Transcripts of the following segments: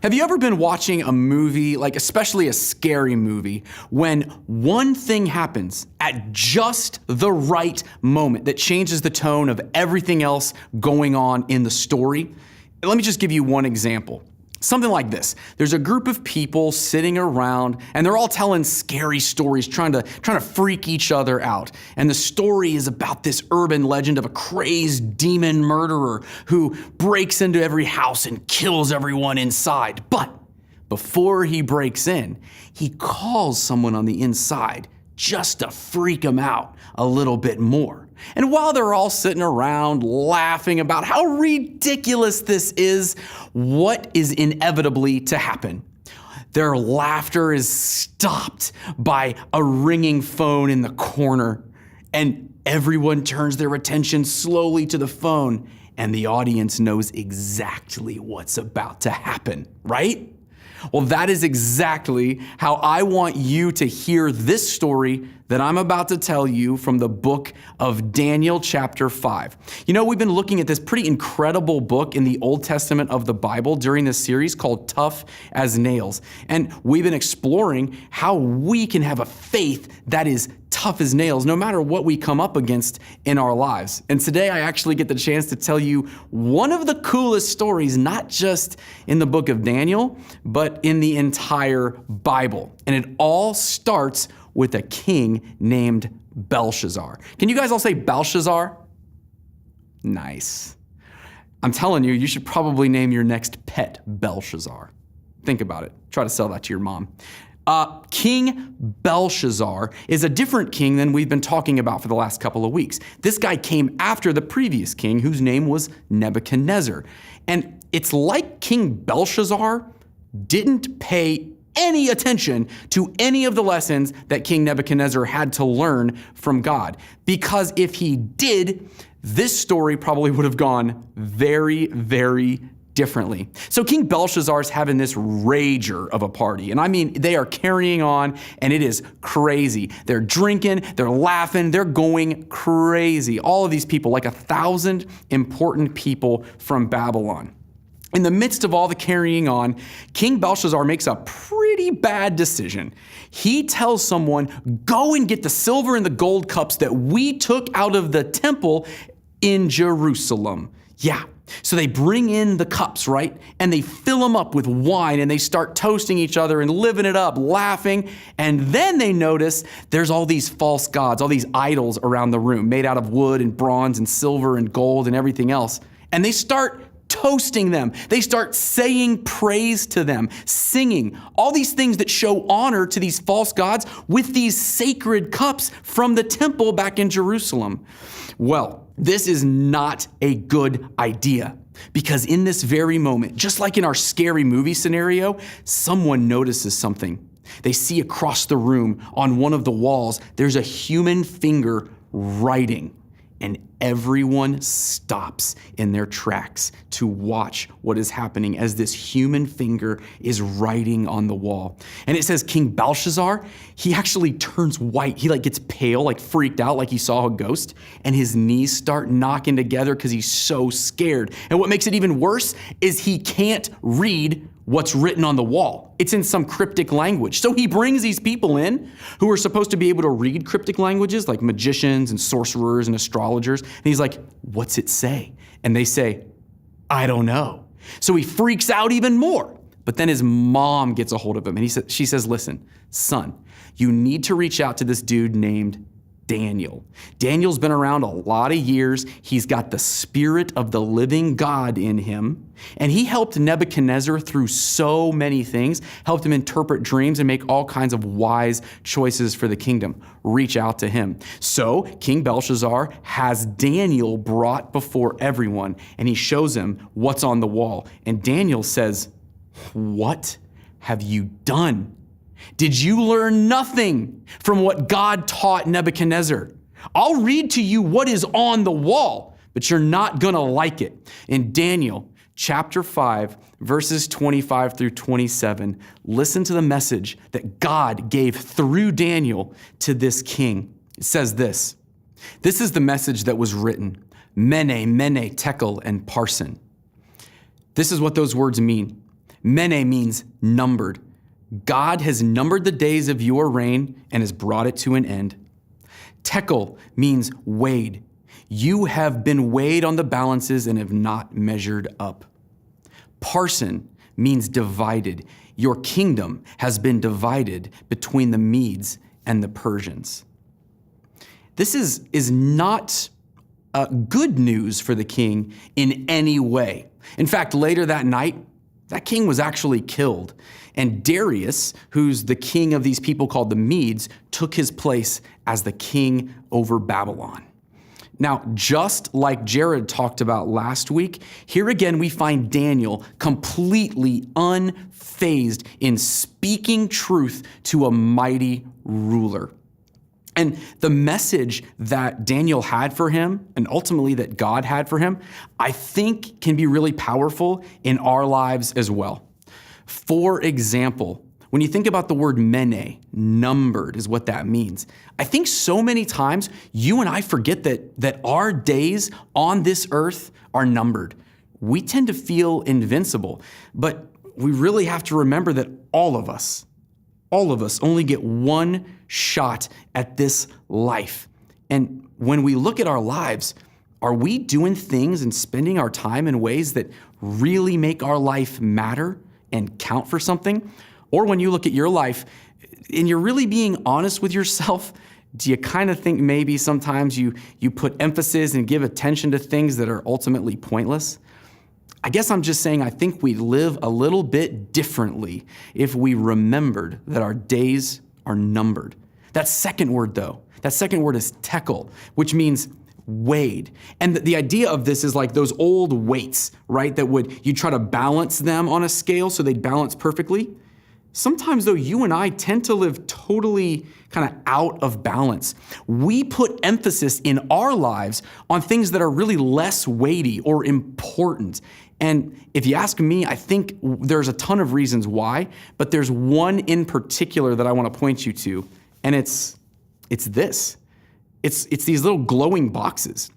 Have you ever been watching a movie, like especially a scary movie, when one thing happens at just the right moment that changes the tone of everything else going on in the story? Let me just give you one example. Something like this. There's a group of people sitting around and they're all telling scary stories, trying to freak each other out. And the story is about this urban legend of a crazed demon murderer who breaks into every house and kills everyone inside. But before he breaks in, he calls someone on the inside just to freak them out a little bit more. And while they're all sitting around laughing about how ridiculous this is, what is inevitably to happen? Their laughter is stopped by a ringing phone in the corner, and everyone turns their attention slowly to the phone, and the audience knows exactly what's about to happen, right? Well, that is exactly how I want you to hear this story that I'm about to tell you from the book of Daniel chapter 5. You know, we've been looking at this pretty incredible book in the Old Testament of the Bible during this series called Tough as Nails. And we've been exploring how we can have a faith that is tough as nails, no matter what we come up against in our lives. And today I actually get the chance to tell you one of the coolest stories, not just in the book of Daniel, but in the entire Bible. And it all starts with a king named Belshazzar. Can you guys all say Belshazzar? Nice. I'm telling you, you should probably name your next pet Belshazzar. Think about it. Try to sell that to your mom. King Belshazzar is a different king than we've been talking about for the last couple of weeks. This guy came after the previous king, whose name was Nebuchadnezzar. And it's like King Belshazzar didn't pay any attention to any of the lessons that King Nebuchadnezzar had to learn from God. Because if he did, this story probably would have gone very, very differently. So King Belshazzar's having this rager of a party. And I mean, they are carrying on and it is crazy. They're drinking, they're laughing, they're going crazy. All of these people, like 1,000 important people from Babylon. In the midst of all the carrying on, King Belshazzar makes a pretty bad decision. He tells someone, go and get the silver and the gold cups that we took out of the temple in Jerusalem. Yeah. So they bring in the cups, right? And they fill them up with wine and they start toasting each other and living it up, laughing. And then they notice there's all these false gods, all these idols around the room made out of wood and bronze and silver and gold and everything else. And they start toasting them. They start saying praise to them, singing all these things that show honor to these false gods with these sacred cups from the temple back in Jerusalem. Well, this is not a good idea because in this very moment, just like in our scary movie scenario, someone notices something. They see across the room on one of the walls, there's a human finger writing. And everyone stops in their tracks to watch what is happening as this human finger is writing on the wall. And it says King Belshazzar, he actually turns white. He gets pale, freaked out, like he saw a ghost. And his knees start knocking together because he's so scared. And what makes it even worse is he can't read what's written on the wall. It's in some cryptic language. So he brings these people in who are supposed to be able to read cryptic languages like magicians and sorcerers and astrologers. And he's like, what's it say? And they say, I don't know. So he freaks out even more. But then his mom gets a hold of him and she says, listen, son, you need to reach out to this dude named Daniel. Daniel's been around a lot of years. He's got the spirit of the living God in him. And he helped Nebuchadnezzar through so many things, helped him interpret dreams and make all kinds of wise choices for the kingdom. Reach out to him. So King Belshazzar has Daniel brought before everyone and he shows him what's on the wall. And Daniel says, what have you done? Did you learn nothing from what God taught Nebuchadnezzar? I'll read to you what is on the wall, but you're not going to like it. In Daniel chapter 5, verses 25 through 27, listen to the message that God gave through Daniel to this king. It says this is the message that was written, Mene, Mene, Tekel, and Parsin. This is what those words mean. Mene means numbered. God has numbered the days of your reign and has brought it to an end. Tekel means weighed. You have been weighed on the balances and have not measured up. Parson means divided. Your kingdom has been divided between the Medes and the Persians. This is not good news for the king in any way. In fact, later that night, that king was actually killed. And Darius, who's the king of these people called the Medes, took his place as the king over Babylon. Now, just like Jared talked about last week, here again we find Daniel completely unfazed in speaking truth to a mighty ruler. And the message that Daniel had for him, and ultimately that God had for him, I think can be really powerful in our lives as well. For example, when you think about the word mene, numbered is what that means. I think so many times you and I forget that our days on this earth are numbered. We tend to feel invincible, but we really have to remember that all of us only get one shot at this life. And when we look at our lives, are we doing things and spending our time in ways that really make our life matter and count for something? Or when you look at your life and you're really being honest with yourself, do you kind of think maybe sometimes you put emphasis and give attention to things that are ultimately pointless? I guess I'm just saying I think we'd live a little bit differently if we remembered that our days are numbered. That second word is tekel, which means weighed. And the idea of this is like those old weights, right? You try to balance them on a scale so they'd balance perfectly. Sometimes though, you and I tend to live totally kind of out of balance. We put emphasis in our lives on things that are really less weighty or important. And if you ask me, I think there's a ton of reasons why, but there's one in particular that I want to point you to, and it's this. It's these little glowing boxes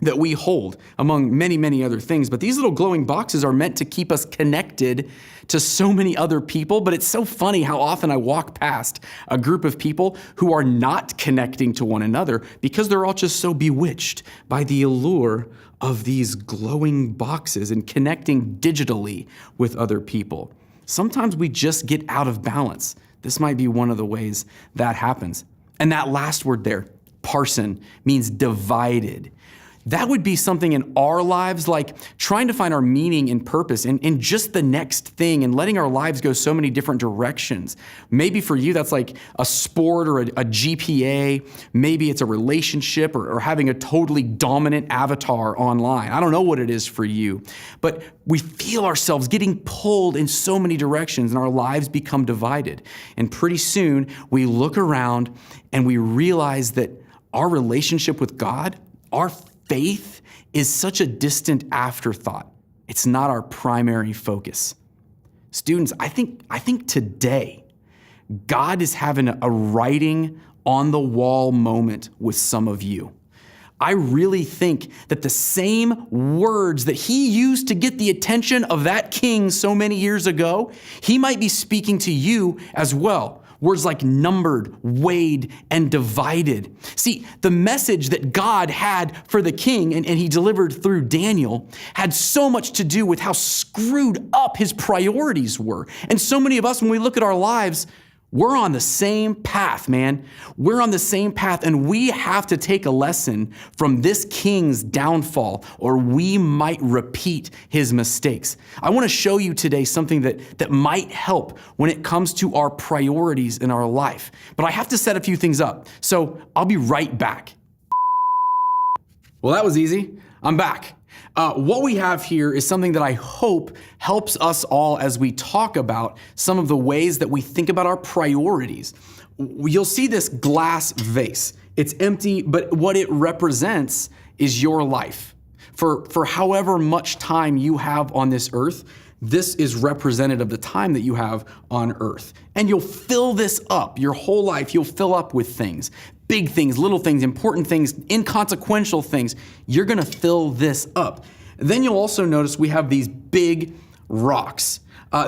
that we hold among many, many other things. But these little glowing boxes are meant to keep us connected to so many other people. But it's so funny how often I walk past a group of people who are not connecting to one another because they're all just so bewitched by the allure of these glowing boxes and connecting digitally with other people. Sometimes we just get out of balance. This might be one of the ways that happens. And that last word there, parson, means divided. That would be something in our lives, like trying to find our meaning and purpose in just the next thing and letting our lives go so many different directions. Maybe for you, that's like a sport or a GPA. Maybe it's a relationship or having a totally dominant avatar online. I don't know what it is for you, but we feel ourselves getting pulled in so many directions and our lives become divided. And pretty soon we look around and we realize that our relationship with God, our faith is such a distant afterthought. It's not our primary focus. Students, I think today, God is having a writing on the wall moment with some of you. I really think that the same words that he used to get the attention of that king so many years ago, he might be speaking to you as well. Words like numbered, weighed, and divided. See, the message that God had for the king and he delivered through Daniel had so much to do with how screwed up his priorities were. And so many of us, when we look at our lives, we're on the same path, man. We're on the same path, and we have to take a lesson from this king's downfall, or we might repeat his mistakes. I want to show you today something that might help when it comes to our priorities in our life. But I have to set a few things up, so I'll be right back. Well, that was easy. I'm back. What we have here is something that I hope helps us all as we talk about some of the ways that we think about our priorities. You'll see this glass vase. It's empty, but what it represents is your life. For however much time you have on this earth, this is representative of the time that you have on earth. And you'll fill this up, your whole life, you'll fill up with things. Big things, little things, important things, inconsequential things. You're gonna fill this up. Then you'll also notice we have these big rocks.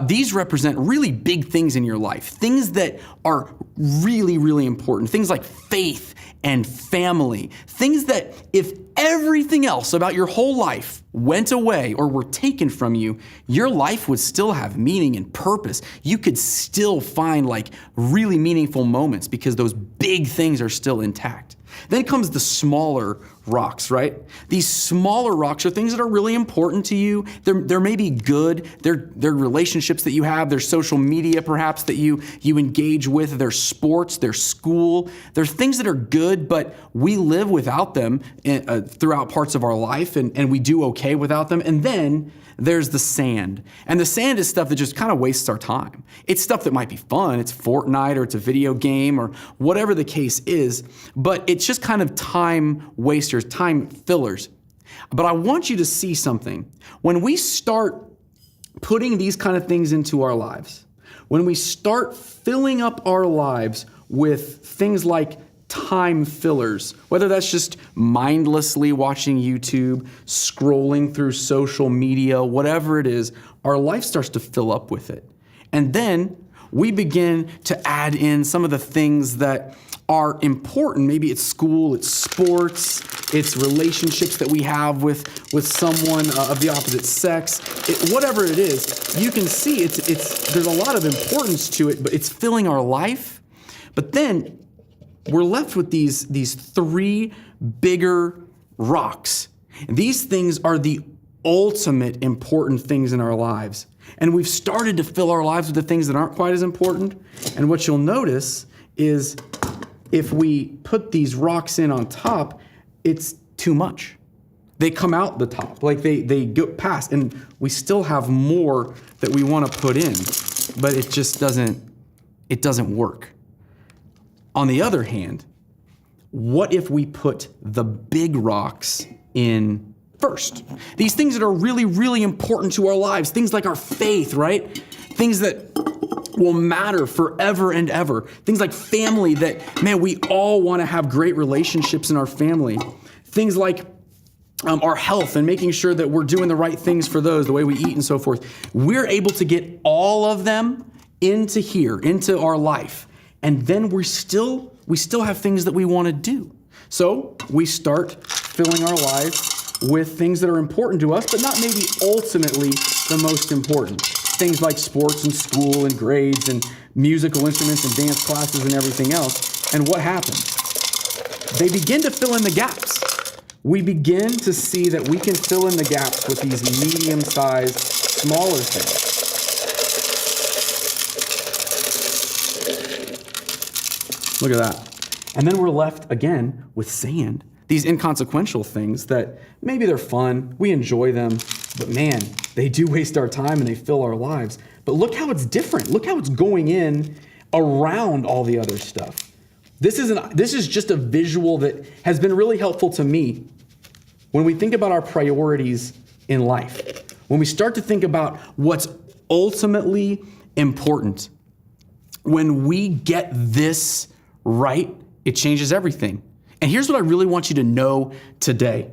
These represent really big things in your life, things that are really, really important, things like faith and family, things that if everything else about your whole life went away or were taken from you, your life would still have meaning and purpose. You could still find like really meaningful moments because those big things are still intact. Then comes the smaller rocks, right? These smaller rocks are things that are really important to you. They're maybe good. They're relationships that you have. They're social media perhaps that you engage with. They're sports. They're school. They're things that are good, but we live without them throughout parts of our life, and we do okay without them. And then there's the sand. And the sand is stuff that just kind of wastes our time. It's stuff that might be fun. It's Fortnite or it's a video game or whatever the case is, but it's just kind of time wasters, time fillers. But I want you to see something. When we start putting these kind of things into our lives, when we start filling up our lives with things like time fillers, whether that's just mindlessly watching YouTube, scrolling through social media, whatever it is, our life starts to fill up with it. And then we begin to add in some of the things that are important. Maybe it's school, it's sports, it's relationships that we have with someone of the opposite sex. Whatever it is, you can see there's a lot of importance to it, but it's filling our life. But then we're left with these three bigger rocks. And these things are the ultimate important things in our lives. And we've started to fill our lives with the things that aren't quite as important. And what you'll notice is if we put these rocks in on top, it's too much. They come out the top, like they go past, and we still have more that we want to put in, but it just doesn't work. On the other hand, what if we put the big rocks in first? These things that are really, really important to our lives, things like our faith, right? Things that will matter forever and ever. Things like family that, man, we all want to have great relationships in our family. Things like our health and making sure that we're doing the right things for those, the way we eat and so forth. We're able to get all of them into here, into our life. And then we still have things that we want to do. So we start filling our lives with things that are important to us, but not maybe ultimately the most important. Things like sports and school and grades and musical instruments and dance classes and everything else. And what happens? They begin to fill in the gaps. We begin to see that we can fill in the gaps with these medium-sized, smaller things. Look at that. And then we're left again with sand. These inconsequential things that maybe they're fun, we enjoy them, but man, they do waste our time and they fill our lives. But look how it's different. Look how it's going in around all the other stuff. This is just a visual that has been really helpful to me when we think about our priorities in life. When we start to think about what's ultimately important. When we get this right, it changes everything. And here's what I really want you to know today.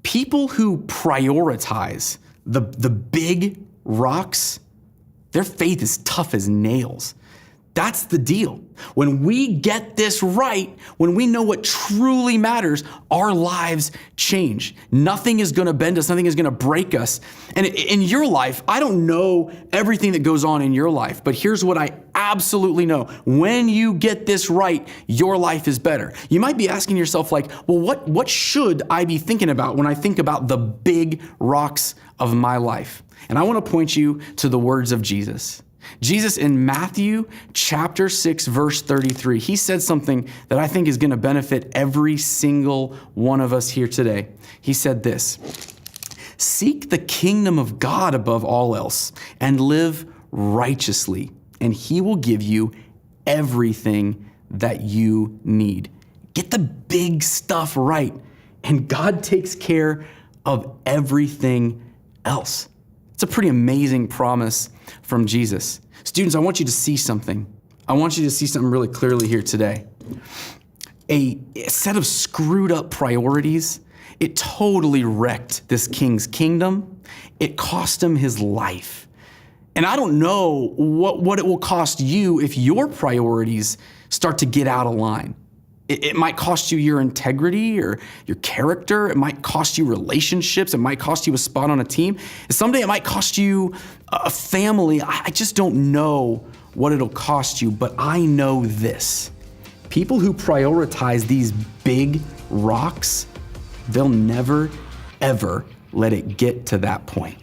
People who prioritize the big rocks, their faith is tough as nails. That's the deal. When we get this right, when we know what truly matters, our lives change. Nothing is going to bend us. Nothing is going to break us. And in your life, I don't know everything that goes on in your life, but here's what I absolutely know. When you get this right, your life is better. You might be asking yourself like, well, what should I be thinking about when I think about the big rocks of my life? And I want to point you to the words of Jesus. Jesus in Matthew chapter 6, verse 33, he said something that I think is going to benefit every single one of us here today. He said this, "Seek the kingdom of God above all else and live righteously, and he will give you everything that you need." Get the big stuff right, and God takes care of everything else. It's a pretty amazing promise from Jesus. Students, I want you to see something. I want you to see something really clearly here today. A set of screwed up priorities, it totally wrecked this king's kingdom. It cost him his life. And I don't know what it will cost you if your priorities start to get out of line. It might cost you your integrity or your character. It might cost you relationships. It might cost you a spot on a team. Someday it might cost you a family. I just don't know what it'll cost you, but I know this. People who prioritize these big rocks, they'll never, ever let it get to that point.